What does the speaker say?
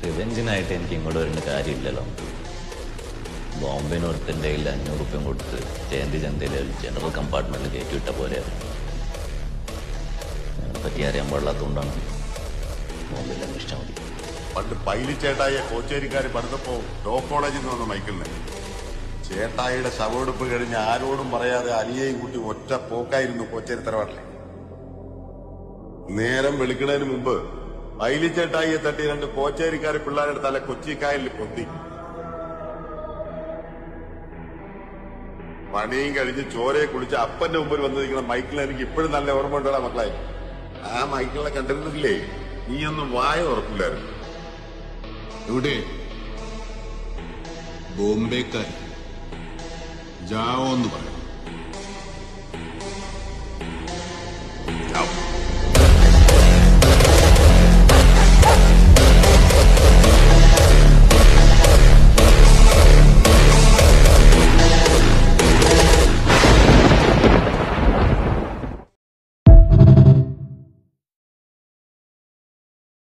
റിവെഞ്ചിനായിട്ട് എനിക്ക് ഇങ്ങോട്ട് വരേണ്ട കാര്യമില്ലല്ലോ. ബോംബെന് ഒരുത്തൻ്റെ കയ്യിൽ 500 റുപ്യം കൊടുത്ത് ജയന്തി ചന്തയിൽ ജനറൽ കമ്പാർട്ട്മെന്റിൽ കയറ്റിവിട്ട പോലെയാണ്. അതിനെപ്പറ്റി അറിയാൻ പാടില്ലാത്തതുകൊണ്ടാണ് ബോംബെയിൽ അന്വേഷിച്ചാൽ മതി. പണ്ട് പൈലിച്ചേട്ടായെ കോച്ചേരിക്കാർ പണിതപ്പോ ലോ കോളേജിൽ നിന്ന് വന്ന മൈക്കിളിനെ ചേട്ടായിയുടെ ശവമെടുപ്പ് കഴിഞ്ഞ് ആരോടും പറയാതെ അലിയെയും കൂട്ടി ഒറ്റ പോക്കായിരുന്നു കോച്ചേരി തറവാട്ടിലെ. നേരം വെളുക്കുന്നതിന് മുമ്പ് പൈലിച്ചേട്ടായിയെ തട്ടി 2 കോച്ചേരിക്കാർ പിള്ളേരുടെ തല കൊച്ചിക്കായലിൽ കൊത്തി. പണിയും കഴിഞ്ഞ് ചോരയെ കുളിച്ച് അപ്പന്റെ മുമ്പിൽ വന്നിരിക്കുന്ന മൈക്കിളിനെ എനിക്ക് ഇപ്പോഴും നല്ല ഓർമ്മ ഉണ്ടോടാ മക്കളെ. ആ മൈക്കിളിനെ കണ്ടിരുന്നില്ലേ നീയൊന്നും വായ ഉറപ്പില്ലായിരുന്നു. എവിടെ ബോംബെക്കാർ ജാവോ എന്ന് പറയാം.